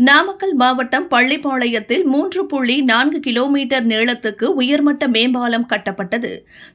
நாமக்கல் மாவட்டம் பள்ளிப்பாளையத்தில் 3.4 கிலோமீட்டர் நீளத்துக்கு உயர்மட்ட மேம்பாலம் கட்டப்பட்டது.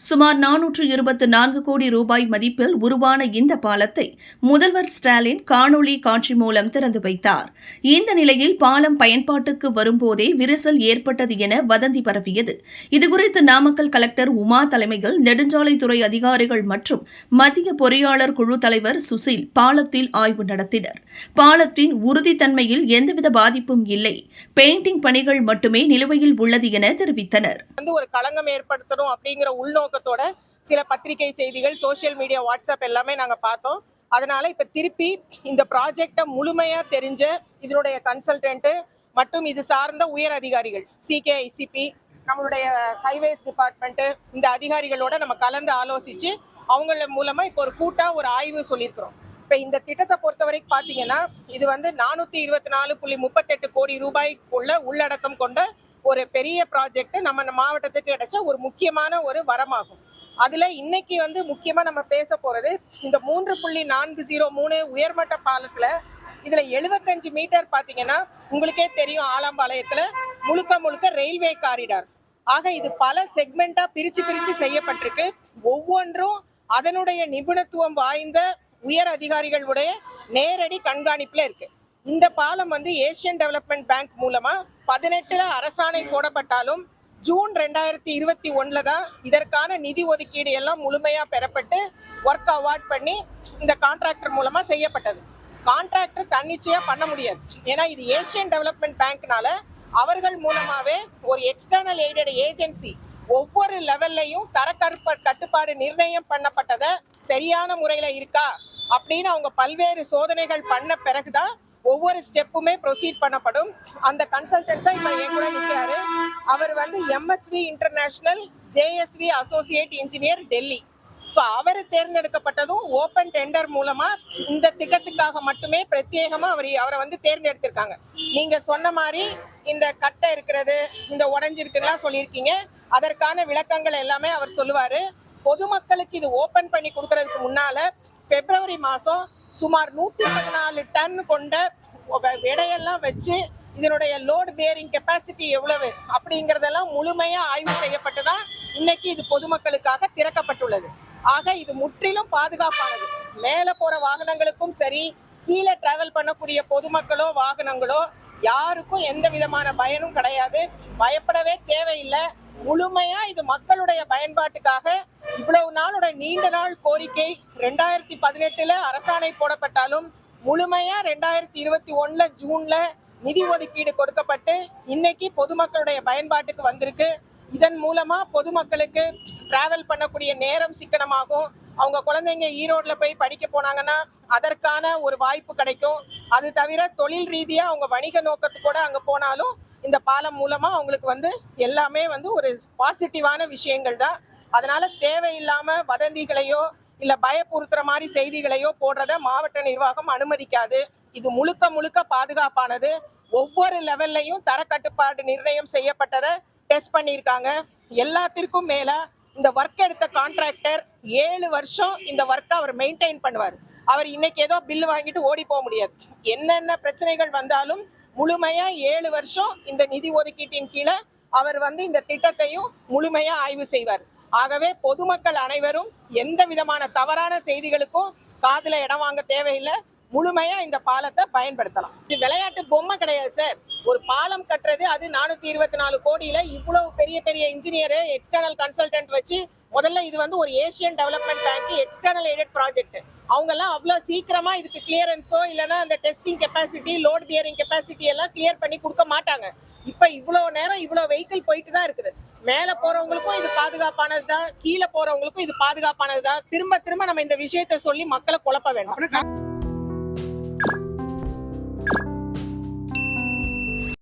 சுமார் 424 கோடி ரூபாய் மதிப்பில் உருவான இந்த பாலத்தை முதல்வர் ஸ்டாலின் காணொலி காட்சி மூலம் திறந்து வைத்தார். இந்த நிலையில் பாலம் பயன்பாட்டுக்கு வரும்போதே விரிசல் ஏற்பட்டது என வதந்தி பரவியது. இதுகுறித்து நாமக்கல் கலெக்டர் உமா தலைமையில் நெடுஞ்சாலைத்துறை அதிகாரிகள் மற்றும் மத்திய பொறியாளர் குழு தலைவர் சுசில் பாலத்தில் ஆய்வு நடத்தினர். பாலத்தின் உறுதித்தன்மையில் எந்தவித பாதிப்பும் இல்லை, பெயிண்டிங் பணிகள் மட்டுமே நிலுவையில் உள்ளது என தெரிவித்தனர். ஒரு களங்கம் ஏற்படுத்தணும் அப்படிங்கிற உள்நோக்கத்தோட சில பத்திரிகை செய்திகள், சோசியல் மீடியா, வாட்ஸ்அப் எல்லாமே நாங்க பார்த்தோம். அதனால இப்ப திருப்பி இந்த ப்ராஜெக்டை முழுமையா தெரிஞ்ச இதனுடைய கன்சல்டன்ட் மற்றும் இது சார்ந்த உயர் அதிகாரிகள், CKICP, நம்மளுடைய ஹைவேஸ் டிபார்ட்மெண்ட், இந்த அதிகாரிகளோட நம்ம கலந்து ஆலோசிச்சு அவங்கள மூலமா இப்போ ஒரு ஆய்வு சொல்லியிருக்கிறோம். இப்ப இந்த திட்டத்தை பொறுத்த வரைக்கும் பாத்தீங்கன்னா இது 424.38 கோடி ரூபாய்க்குள்ள உள்ளடக்கம் கொண்ட ஒரு பெரிய ப்ராஜெக்ட் நம்ம மாவட்டத்துக்கு கிடைச்ச ஒரு முக்கியமான ஒரு வரமாகும். அதுல இன்னைக்கு முக்கியமா நம்ம பேச போறது இந்த 3.403 உயர்மட்ட பாலத்துல இதுல 75 மீட்டர் பாத்தீங்கன்னா உங்களுக்கே தெரியும், ஆலம்பாளையத்துல முழுக்க ரயில்வே காரிடார். ஆக இது பல செக்மெண்டா பிரிச்சு செய்யப்பட்டிருக்கு. ஒவ்வொன்றும் அதனுடைய நிபுணத்துவம் வாய்ந்த உயர் அதிகாரிகளுடைய நேரடி கண்காணிப்புல இருக்கு. இந்த பாலம் ஏசியன் டெவலப்மெண்ட் பேங்க் மூலமா 18ல அரசாணை போடப்பட்டாலும் ஜூன் 2021 தான் இதற்கான நிதி ஒதுக்கீடு எல்லாம் முழுமையா பெறப்பட்டு ஒர்க் அவார்ட் பண்ணி இந்த கான்ட்ராக்டர் மூலமா செய்யப்பட்டது. கான்ட்ராக்டர் தன்னிச்சையா பண்ண முடியாது, ஏன்னா இது ஏசியன் டெவலப்மெண்ட் பேங்க்னால அவர்கள் மூலமாவே ஒரு எக்ஸ்டர்னல் எய்டட் ஏஜென்சி ஒவ்வொரு லெவல்லையும் தர கட்டுப்பாடு நிர்ணயம் பண்ணப்பட்டதை சரியான முறையில இருக்கா அப்படின்னு அவங்க பல்வேறு சோதனைகள் பண்ண பிறகுதான் ஒவ்வொரு ஸ்டெப்புமே ப்ரொசீட் பண்ணப்படும். அந்த கன்சல்டன்ட் தான் இப்ப என் கூட நிற்கிறாரு. அவர் MSV international JSV associate engineer, Delhi. So அவர் தேர்ந்தெடுக்கப்பட்டதும் ஓப்பன் டெண்டர் மூலமா இந்த திட்டத்துக்காக மட்டுமே பிரத்யேகமா அவரை தேர்ந்தெடுத்திருக்காங்க. நீங்க சொன்ன மாதிரி இந்த கட்டை இருக்கிறது, இந்த உடைஞ்சிருக்குன்னா சொல்லியிருக்கீங்க. அதற்கான விளக்கங்கள் எல்லாமே அவர் சொல்லுவாரு. பொதுமக்களுக்கு இது ஓபன் பண்ணி கொடுக்கறதுக்கு முன்னால பிப்ரவரி மாசம் சுமார் 114 டன் கொண்ட எடையெல்லாம் வச்சு இதனுடைய லோட் பேரிங் கெப்பாசிட்டி எவ்வளவு அப்படிங்கறதெல்லாம் முழுமையா ஆய்வு செய்யப்பட்டுதான் இன்னைக்கு இது பொதுமக்களுக்காக திறக்கப்பட்டுள்ளது. ஆக இது முற்றிலும் பாதுகாப்பானது. மேல போற வாகனங்களுக்கும் சரி, கீழே டிராவல் பண்ணக்கூடிய பொதுமக்களோ வாகனங்களோ யாருக்கும் எந்த விதமான பயனும் கிடையாது. பயப்படவே தேவையில்லை. முழுமையா இது மக்களுடைய பயன்பாட்டுக்காக இவ்வளவு நாளோட நீண்ட நாள் கோரிக்கை 2018ல அரசாணை போடப்பட்டாலும் முழுமையா 2021 ஜூன்ல நிதி ஒதுக்கீடு கொடுக்கப்பட்டு இன்னைக்கு பொதுமக்களுடைய பயன்பாட்டுக்கு வந்திருக்கு. இதன் மூலமா பொதுமக்களுக்கு டிராவல் பண்ணக்கூடிய நேரம் சிக்கனமாகும். அவங்க குழந்தைங்க ஈரோட்ல போய் படிக்க போனாங்கன்னா அதற்கான ஒரு வாய்ப்பு கிடைக்கும். அது தவிர தொழில் ரீதியா அவங்க வணிக நோக்கத்துக்கூட அங்க போனாலும் இந்த பாலம் மூலமா அவங்களுக்கு எல்லாமே ஒரு பாசிட்டிவான விஷயங்கள் தான். அதனால தேவையில்லாம வதந்திகளையோ இல்ல பயப்புறுத்துற மாதிரி செய்திகளையோ போடுறத மாவட்ட நிர்வாகம் அனுமதிக்காது. இது முழுக்க பாதுகாப்பானது. ஒவ்வொரு லெவல்லையும் தர கட்டுப்பாடு நிர்ணயம் செய்யப்பட்டதை டெஸ்ட் பண்ணியிருக்காங்க. எல்லாத்திற்கும் மேல இந்த ஒர்க் எடுத்த கான்ட்ராக்டர் 7 வருஷம் இந்த ஒர்க்கை அவர் மெயின்டைன் பண்ணுவார். அவர் இன்னைக்கு ஏதோ பில் வாங்கிட்டு ஓடி போக முடியாது. என்னென்ன பிரச்சனைகள் வந்தாலும் முழுமையா 7 வருஷம் இந்த நிதி ஒதுக்கீட்டின் கீழே அவர் இந்த திட்டத்தையும் முழுமையா ஆய்வு செய்வார். ஆகவே பொதுமக்கள் அனைவரும் எந்த விதமான தவறான செய்திகளுக்கும் காதுல இடம் வாங்க தேவையில்லை. முழுமையா இந்த பாலத்தை பயன்படுத்தலாம். இது விளையாட்டு பொம்மை கிடையாது சார். ஒரு பாலம் கட்டுறது அது 424 கோடியில இவ்வளவு பெரிய இன்ஜினியர், எக்ஸ்டர்னல் கன்சல்டன்ட் வச்சு முதல்ல இது ஒரு Asian development bank external aided project. அவங்க எல்லாம் அவ்வளவு சீக்கிரமா இதுக்கு கிளியரன்ஸோ இல்லைன்னா அந்த testing capacity, load bearing capacity எல்லாம் கிளியர் பண்ணி கொடுக்க மாட்டாங்க. இப்ப இவ்வளவு நேரம் இவ்வளவு வெஹிக்கிள் போயிட்டு தான் இருக்குது. மேல போறவங்களுக்கும் இது பாதுகாப்பானதுதான், கீழே போறவங்களுக்கும் இது பாதுகாப்பானதுதான். திரும்ப நம்ம இந்த விஷயத்த சொல்லி மக்களை குழப்ப வேண்டாம்.